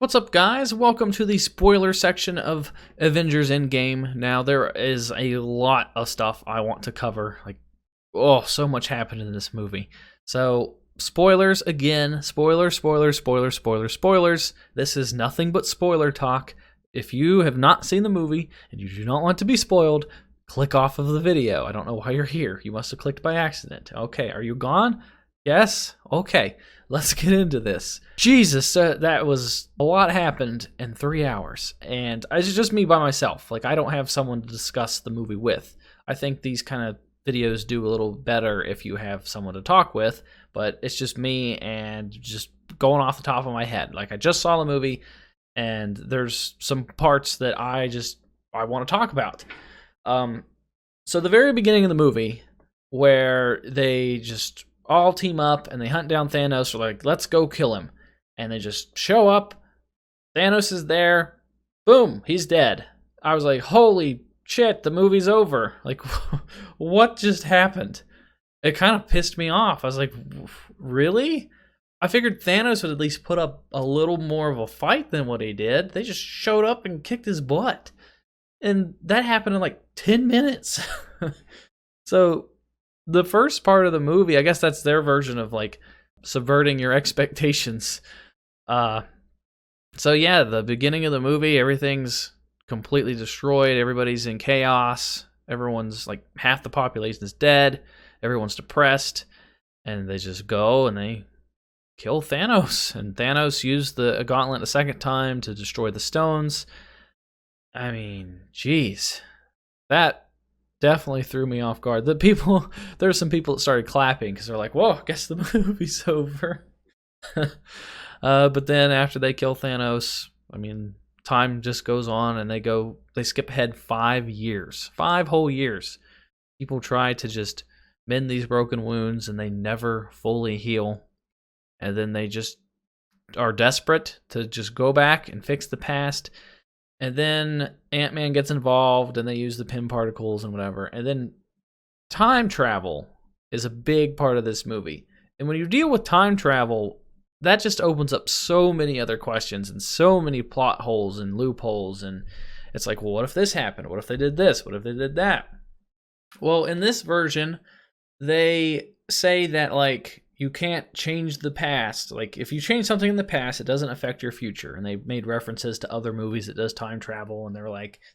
What's up, guys? Welcome to the spoiler section of Avengers Endgame. Now, there is a lot of stuff I want to cover. So much happened in this movie. So, spoilers again. Spoilers. This is nothing but spoiler talk. If you have not seen the movie and you do not want to be spoiled, click off of the video. I don't know why you're here. You must have clicked by accident. Okay, are you gone? Yes? Okay, let's get into this. Jesus, that was a lot happened in 3 hours. And it's just me by myself. I don't have someone to discuss the movie with. I think these kind of videos do a little better if you have someone to talk with. But it's just me and just going off the top of my head. I just saw the movie, and there's some parts that I want to talk about. So the very beginning of the movie, where they just all team up and they hunt down Thanos. They're like, let's go kill him. And they just show up. Thanos is there. Boom, he's dead. I was like, holy shit, the movie's over. What just happened? It kind of pissed me off. I was like, really? I figured Thanos would at least put up a little more of a fight than what he did. They just showed up and kicked his butt. And that happened in 10 minutes. So the first part of the movie, I guess that's their version of subverting your expectations. So yeah, the beginning of the movie, everything's completely destroyed. Everybody's in chaos. Everyone's half the population is dead. Everyone's depressed, and they just go and they kill Thanos. And Thanos used the gauntlet a second time to destroy the stones. I mean, jeez, that definitely threw me off guard. There's some people that started clapping because they're like, whoa, I guess the movie's over. But then after they kill Thanos, time just goes on, and they skip ahead 5 years. 5 whole years. People try to just mend these broken wounds, and they never fully heal. And then they just are desperate to just go back and fix the past. And then Ant-Man gets involved, and they use the Pym particles and whatever. And then time travel is a big part of this movie. And when you deal with time travel, that just opens up so many other questions and so many plot holes and loopholes. And it's like, well, what if this happened? What if they did this? What if they did that? Well, in this version, they say that, you can't change the past. If you change something in the past, it doesn't affect your future. And they made references to other movies that does time travel. And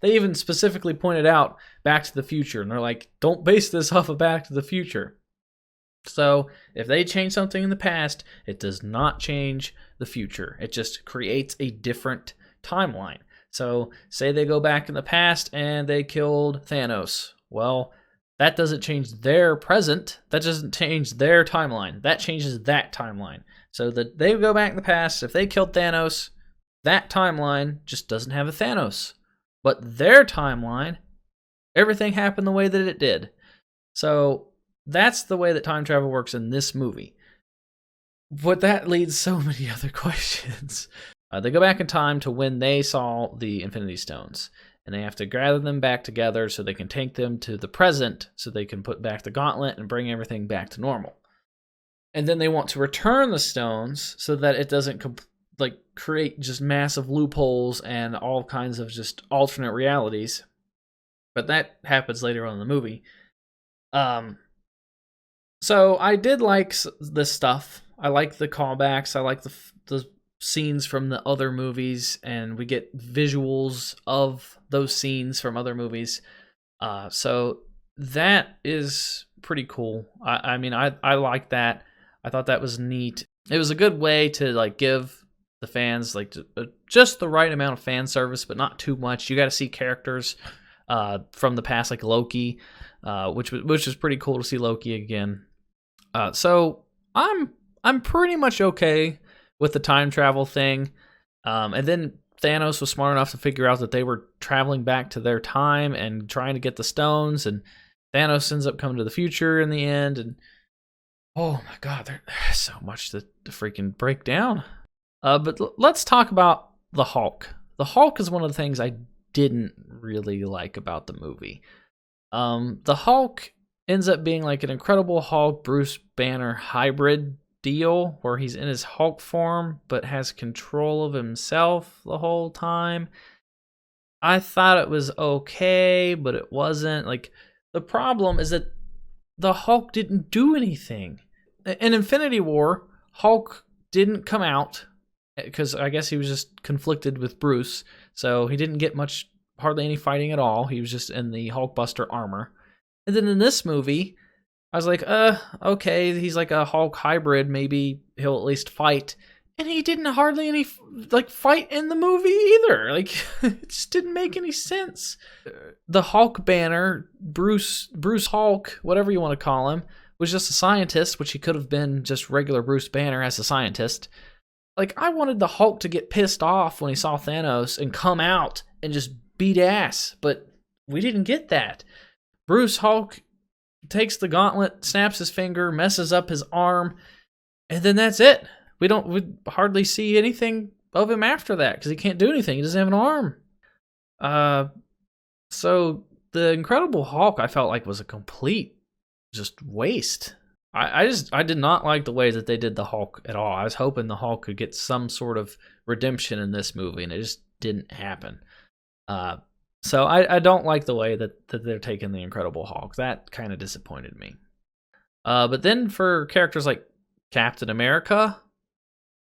they even specifically pointed out Back to the Future. And they're like, don't base this off of Back to the Future. So if they change something in the past, it does not change the future. It just creates a different timeline. So say they go back in the past and they killed Thanos. Well, that doesn't change their present. That doesn't change their timeline. That changes that timeline. So that they go back in the past. If they killed Thanos, that timeline just doesn't have a Thanos. But their timeline, everything happened the way that it did. So that's the way that time travel works in this movie. But that leads so many other questions. They go back in time to when they saw the Infinity Stones. And they have to gather them back together so they can take them to the present so they can put back the gauntlet and bring everything back to normal. And then they want to return the stones so that it doesn't create just massive loopholes and all kinds of just alternate realities. But that happens later on in the movie. So I did like this stuff. I like the callbacks. I like the scenes from the other movies, and we get visuals of those scenes from other movies. So that is pretty cool. I like that. I thought that was neat. It was a good way to give the fans just the right amount of fan service, but not too much. You got to see characters from the past, like Loki, which was pretty cool to see Loki again. So I'm pretty much okay with the time travel thing. And then Thanos was smart enough to figure out that they were traveling back to their time and trying to get the stones, and Thanos ends up coming to the future in the end. And oh my god, there's so much to freaking break down. But let's talk about the Hulk. The Hulk is one of the things I didn't really like about the movie. The Hulk ends up being an Incredible Hulk Bruce Banner hybrid deal where he's in his Hulk form but has control of himself the whole time. I thought it was okay, but it wasn't. Like, the problem is that the Hulk didn't do anything. In Infinity War, Hulk didn't come out because I guess he was just conflicted with Bruce, so he didn't get hardly any fighting at all. He was just in the Hulkbuster armor. And then in this movie, I was like, okay, he's like a Hulk hybrid. Maybe he'll at least fight. And he didn't hardly any fight in the movie either. Like, it just didn't make any sense. The Hulk banner, Bruce Hulk, whatever you want to call him, was just a scientist, which he could have been just regular Bruce Banner as a scientist. Like, I wanted the Hulk to get pissed off when he saw Thanos and come out and just beat ass, but we didn't get that. Bruce Hulk takes the gauntlet, snaps his finger, messes up his arm, and then that's it. We hardly see anything of him after that because he can't do anything. He doesn't have an arm. So the Incredible Hulk, I felt like, was a complete just waste. I did not like the way that they did the Hulk at all. I was hoping the Hulk could get some sort of redemption in this movie, and it just didn't happen. So I don't like the way that they're taking the Incredible Hulk. That kind of disappointed me. But then for characters like Captain America,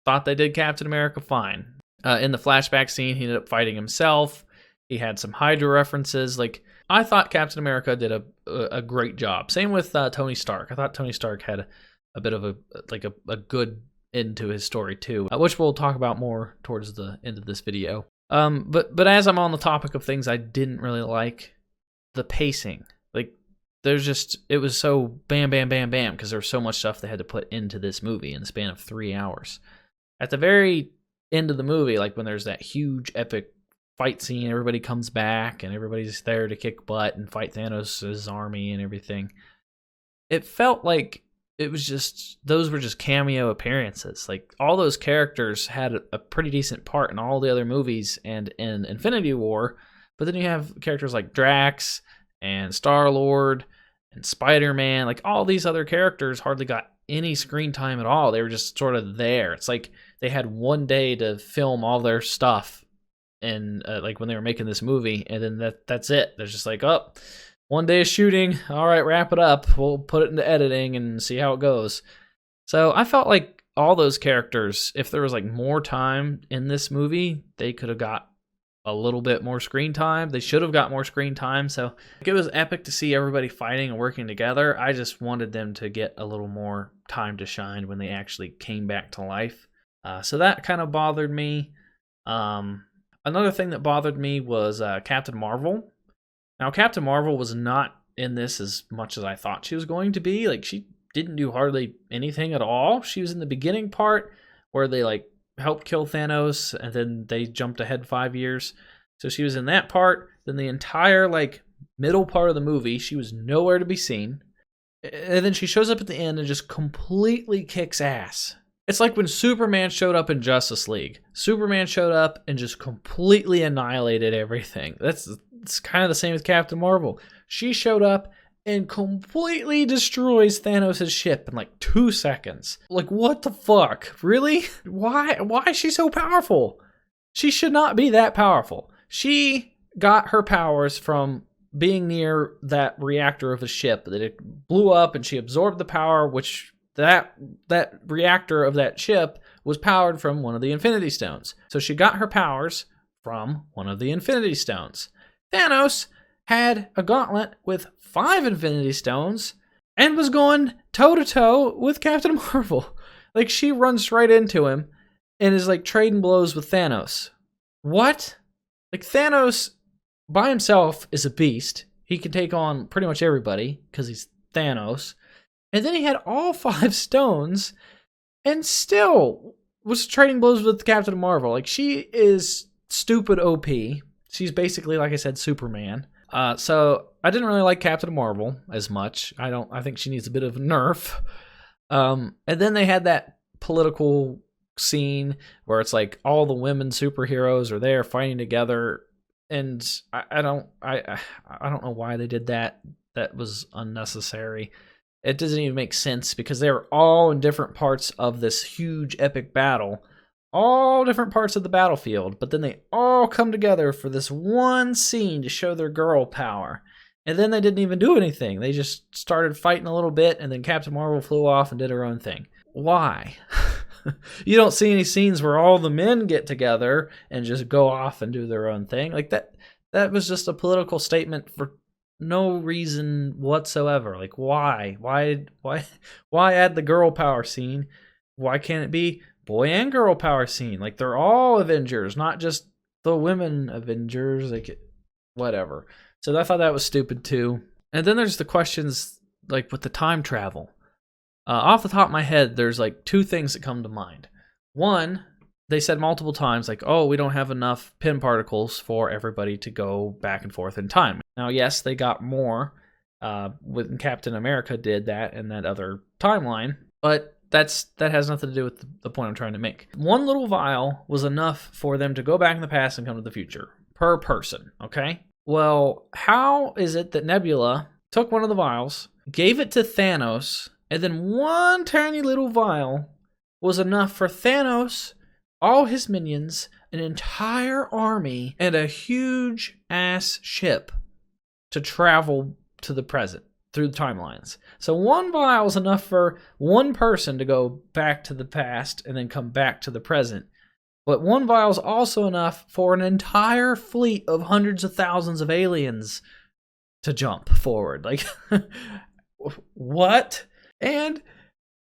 thought they did Captain America fine. In the flashback scene, he ended up fighting himself. He had some Hydra references. Like, I thought Captain America did a great job. Same with Tony Stark. I thought Tony Stark had a bit of a good end to his story too, which we'll talk about more towards the end of this video. But as I'm on the topic of things I didn't really like, the pacing. Like, it was so bam, bam, bam, bam, because there was so much stuff they had to put into this movie in the span of 3 hours. At the very end of the movie, like when there's that huge epic fight scene, everybody comes back and everybody's there to kick butt and fight Thanos' army and everything. It felt like those were just cameo appearances. Like, all those characters had a pretty decent part in all the other movies and in Infinity War, but then you have characters like Drax and Star-Lord and Spider-Man. Like, all these other characters hardly got any screen time at all. They were just sort of there. It's like they had one day to film all their stuff, and like when they were making this movie, and then that's it. They're just like, oh, 1 day of shooting, all right, wrap it up, we'll put it into editing and see how it goes. So I felt like all those characters, if there was like more time in this movie, they could have got a little bit more screen time. They should have got more screen time. So it was epic to see everybody fighting and working together. I just wanted them to get a little more time to shine when they actually came back to life. So that kind of bothered me. Another thing that bothered me was Captain Marvel. Now, Captain Marvel was not in this as much as I thought she was going to be. Like, she didn't do hardly anything at all. She was in the beginning part where they like helped kill Thanos, and then they jumped ahead 5 years. So she was in that part. Then the entire like middle part of the movie, she was nowhere to be seen. And then she shows up at the end and just completely kicks ass. It's like when Superman showed up in Justice League. Superman showed up and just completely annihilated everything. It's kind of the same with Captain Marvel. She showed up and completely destroys Thanos' ship in like 2 seconds. Like, what the fuck? Really? Why is she so powerful? She should not be that powerful. She got her powers from being near that reactor of the ship that it blew up, and she absorbed the power, which that reactor of that ship was powered from one of the Infinity Stones. So she got her powers from one of the Infinity Stones. Thanos had a gauntlet with 5 Infinity Stones and was going toe-to-toe with Captain Marvel. Like, she runs right into him and is like trading blows with Thanos. What? Like, Thanos by himself is a beast. He can take on pretty much everybody because he's Thanos. And then he had all 5 stones and still was trading blows with Captain Marvel. Like, she is stupid OP. She's basically, like I said, Superman. So I didn't really like Captain Marvel as much. I think she needs a bit of a nerf. And then they had that political scene where it's like all the women superheroes are there fighting together, and I don't know why they did that. That was unnecessary. it doesn't even make sense because they're all in different parts of this huge epic battle, all different parts of the battlefield, but then they all come together for this one scene to show their girl power. And then they didn't even do anything. They just started fighting a little bit, and then Captain Marvel flew off and did her own thing. Why? You don't see any scenes where all the men get together and just go off and do their own thing. Like that was just a political statement for no reason whatsoever. Like why add the girl power scene? Why can't it be boy and girl power scene? Like they're all Avengers, not just the women Avengers. Like whatever. So I thought that was stupid too. And then there's the questions like with the time travel. Off the top of my head, there's like two things that come to mind. One, they said multiple times, like, oh, we don't have enough pin particles for everybody to go back and forth in time. Now, yes, they got more when Captain America did that in that other timeline, but that has nothing to do with the point I'm trying to make. One little vial was enough for them to go back in the past and come to the future per person, okay? Well, how is it that Nebula took one of the vials, gave it to Thanos, and then one tiny little vial was enough for Thanos, all his minions, an entire army, and a huge ass ship to travel to the present through the timelines? So one vial is enough for one person to go back to the past and then come back to the present. But one vial is also enough for an entire fleet of hundreds of thousands of aliens to jump forward. Like, what? And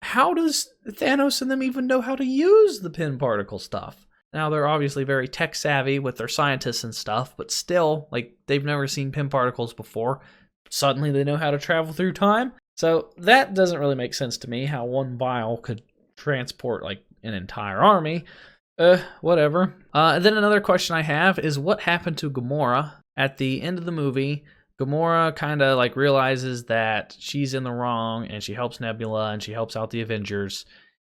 how does Thanos and them even know how to use the pin particle stuff? Now, they're obviously very tech savvy with their scientists and stuff, but still, like, they've never seen pin particles before. Suddenly they know how to travel through time. So that doesn't really make sense to me, how one vial could transport, like, an entire army. Whatever. And then another question I have is what happened to Gamora at the end of the movie? Gamora kind of like realizes that she's in the wrong and she helps Nebula and she helps out the Avengers.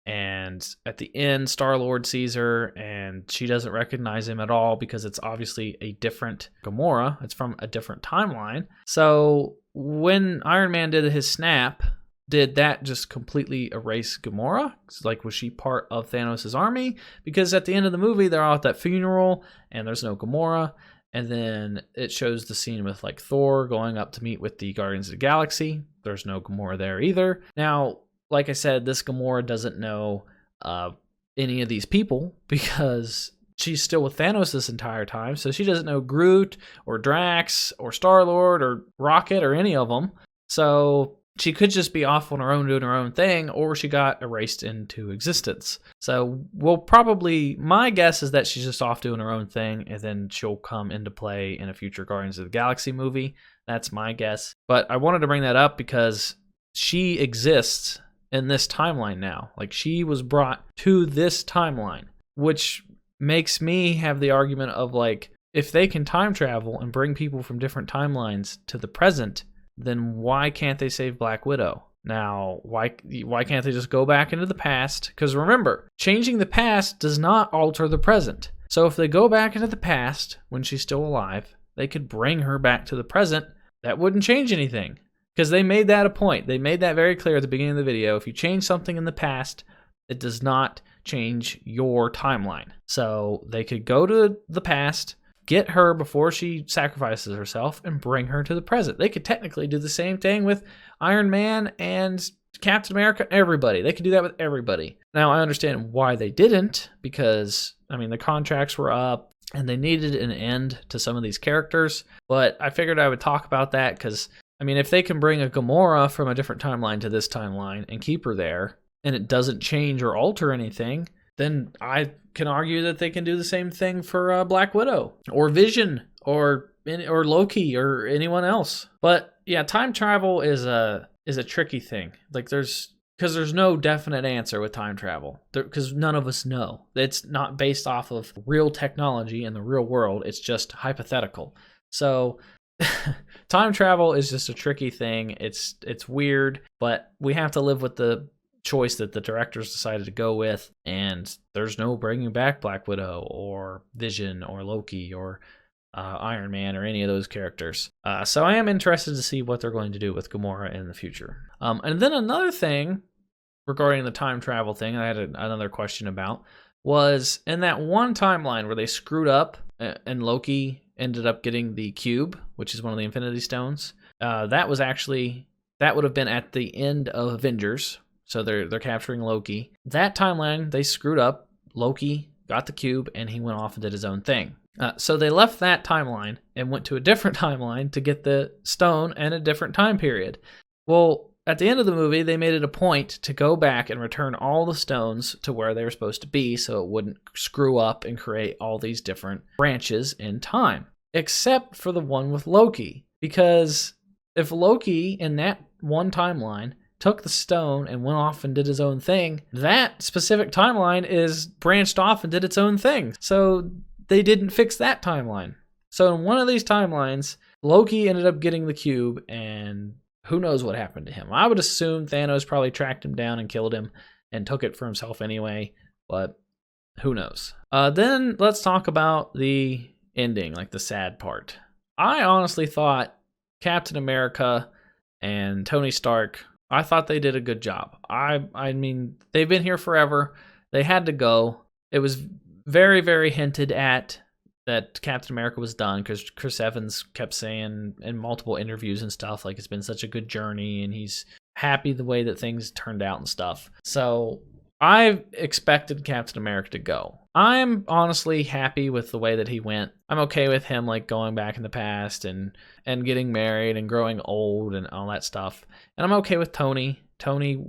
And at the end, Star-Lord sees her and she doesn't recognize him at all because it's obviously a different Gamora. It's from a different timeline. So when Iron Man did his snap, did that just completely erase Gamora? Like, was she part of Thanos' army? Because at the end of the movie, they're all at that funeral and there's no Gamora. And then it shows the scene with like Thor going up to meet with the Guardians of the Galaxy. There's no Gamora there either. Now, like I said, this Gamora doesn't know any of these people because she's still with Thanos this entire time. So she doesn't know Groot or Drax or Star-Lord or Rocket or any of them. So she could just be off on her own doing her own thing, or she got erased into existence. So my guess is that she's just off doing her own thing, and then she'll come into play in a future Guardians of the Galaxy movie. That's my guess. But I wanted to bring that up because she exists in this timeline now. Like, she was brought to this timeline, which makes me have the argument of, like, if they can time travel and bring people from different timelines to the present, then why can't they save Black Widow? Now, why can't they just go back into the past? Because remember, changing the past does not alter the present. So if they go back into the past when she's still alive, they could bring her back to the present. That wouldn't change anything. Because they made that a point. They made that very clear at the beginning of the video. If you change something in the past, it does not change your timeline. So they could go to the past, get her before she sacrifices herself, and bring her to the present. They could technically do the same thing with Iron Man and Captain America, everybody. They could do that with everybody. Now, I understand why they didn't, because, I mean, the contracts were up, and they needed an end to some of these characters, but I figured I would talk about that, because, I mean, if they can bring a Gamora from a different timeline to this timeline and keep her there, and it doesn't change or alter anything, then I can argue that they can do the same thing for Black Widow or Vision or Loki or anyone else. But yeah, time travel is a tricky thing. Like there's no definite answer with time travel because none of us know. It's not based off of real technology in the real world. It's just hypothetical. So time travel is just a tricky thing. It's weird, but we have to live with the choice that the directors decided to go with, and there's no bringing back Black Widow or Vision or Loki or Iron Man or any of those characters. So I am interested to see what they're going to do with Gamora in the future. And then another thing regarding the time travel thing, I had another question about, was in that one timeline where they screwed up and Loki ended up getting the cube, which is one of the Infinity Stones. That would have been at the end of Avengers. So they're capturing Loki. That timeline, they screwed up. Loki got the cube and he went off and did his own thing. So they left that timeline and went to a different timeline to get the stone and a different time period. Well, at the end of the movie, they made it a point to go back and return all the stones to where they were supposed to be so it wouldn't screw up and create all these different branches in time. Except for the one with Loki. Because if Loki in that one timeline took the stone and went off and did his own thing, that specific timeline is branched off and did its own thing. So they didn't fix that timeline. So in one of these timelines, Loki ended up getting the cube, and who knows what happened to him. I would assume Thanos probably tracked him down and killed him and took it for himself anyway, but who knows. Then let's talk about the ending, like the sad part. I honestly thought Captain America and Tony Stark, I thought they did a good job. I mean, they've been here forever. They had to go. It was very, very hinted at that Captain America was done because Chris Evans kept saying in multiple interviews and stuff, like, it's been such a good journey and he's happy the way that things turned out and stuff. So I expected Captain America to go. I'm honestly happy with the way that he went. I'm okay with him like going back in the past and getting married and growing old and all that stuff. And I'm okay with Tony. Tony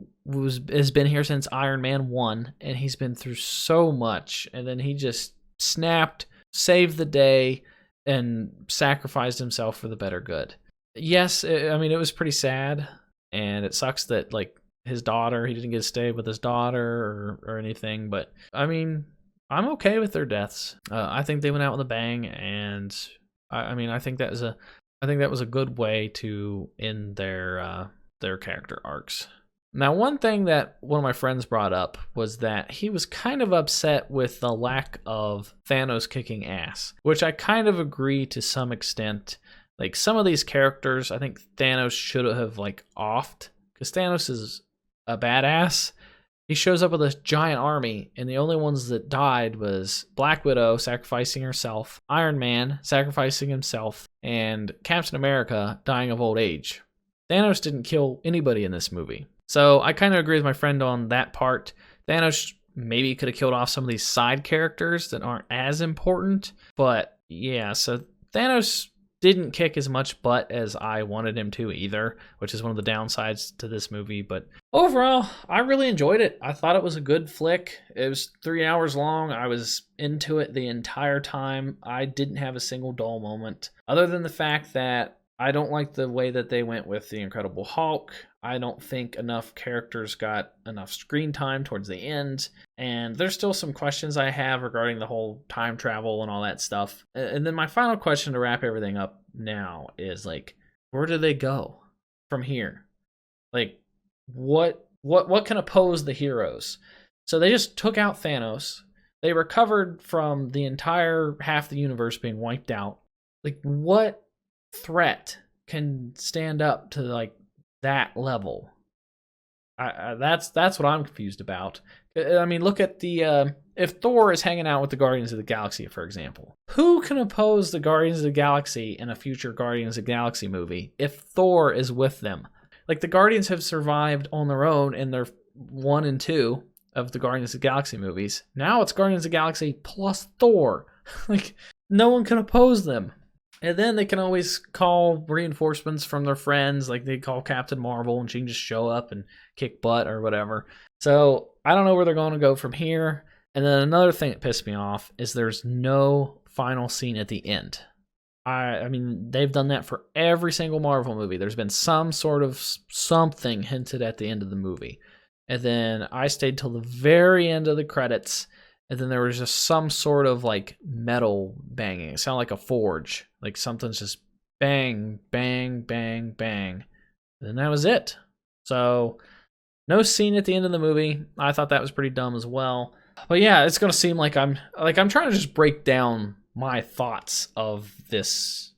has been here since Iron Man 1, and he's been through so much. And then he just snapped, saved the day, and sacrificed himself for the better good. Yes, I mean, it was pretty sad, and it sucks that like his daughter, he didn't get to stay with his daughter or anything. But I mean, I'm okay with their deaths. I think they went out with a bang, and I think that was a good way to end their character arcs. Now, one thing that one of my friends brought up was that he was kind of upset with the lack of Thanos kicking ass, which I kind of agree to some extent. Like, some of these characters, I think Thanos should have like offed, because Thanos is a badass. He shows up with a giant army, and the only ones that died was Black Widow sacrificing herself, Iron Man sacrificing himself, and Captain America dying of old age. Thanos didn't kill anybody in this movie. So I kind of agree with my friend on that part. Thanos maybe could have killed off some of these side characters that aren't as important. But yeah, so Thanos didn't kick as much butt as I wanted him to either, which is one of the downsides to this movie. But overall, I really enjoyed it. I thought it was a good flick. It was 3 hours long. I was into it the entire time. I didn't have a single dull moment, other than the fact that I don't like the way that they went with the Incredible Hulk. I don't think enough characters got enough screen time towards the end. And there's still some questions I have regarding the whole time travel and all that stuff. And then my final question to wrap everything up now is, like, where do they go from here? Like, what can oppose the heroes? So they just took out Thanos. They recovered from the entire half the universe being wiped out. Like, what threat can stand up to like that level? That's what I'm confused about. I mean, look at the if Thor is hanging out with the Guardians of the Galaxy, for example, who can oppose the Guardians of the Galaxy in a future Guardians of the Galaxy movie if Thor is with them? Like, the Guardians have survived on their own in their 1 and 2 of the Guardians of the Galaxy movies. Now it's Guardians of the Galaxy plus Thor. Like, no one can oppose them. And then they can always call reinforcements from their friends, like they call Captain Marvel, and she can just show up and kick butt or whatever. So I don't know where they're going to go from here. And then another thing that pissed me off is there's no final scene at the end. I mean, they've done that for every single Marvel movie. There's been some sort of something hinted at the end of the movie. And then I stayed till the very end of the credits, and then there was just some sort of like metal banging. It sounded like a forge. Like something's just bang, bang, bang, bang. And then that was it. So no scene at the end of the movie. I thought that was pretty dumb as well. But yeah, it's going to seem like I'm trying to just break down my thoughts of this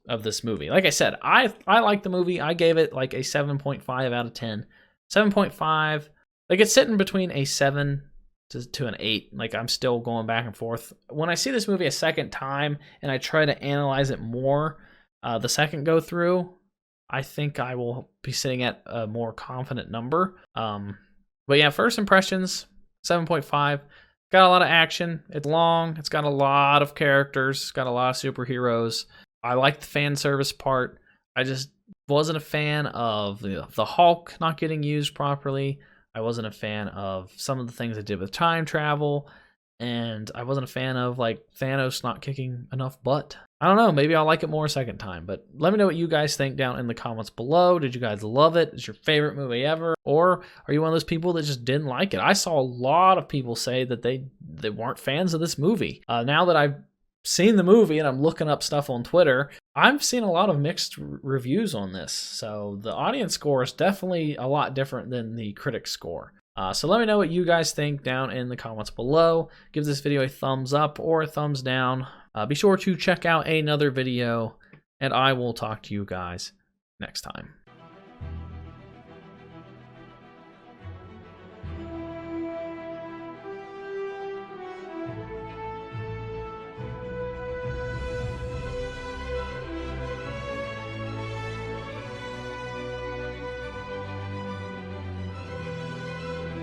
movie. Like I said, I like the movie. I gave it like a 7.5 out of 10. 7.5. Like it's sitting between a 7 to an 8. Like I'm still going back and forth. When I see this movie a second time and I try to analyze it more, the second go through, I think I will be sitting at a more confident number. But yeah, first impressions, 7.5. Got a lot of action. It's long. It's got a lot of characters. It's got a lot of superheroes. I like the fan service part. I just wasn't a fan of the Hulk not getting used properly. I wasn't a fan of some of the things they did with time travel. And I wasn't a fan of like Thanos not kicking enough butt. I don't know, maybe I'll like it more a second time, but let me know what you guys think down in the comments below. Did you guys love it? Is your favorite movie ever? Or are you one of those people that just didn't like it? I saw a lot of people say that they weren't fans of this movie. Now that I've seen the movie and I'm looking up stuff on Twitter, I've seen a lot of mixed reviews on this. So the audience score is definitely a lot different than the critic score. So let me know what you guys think down in the comments below. Give this video a thumbs up or a thumbs down. Be sure to check out another video, and I will talk to you guys next time.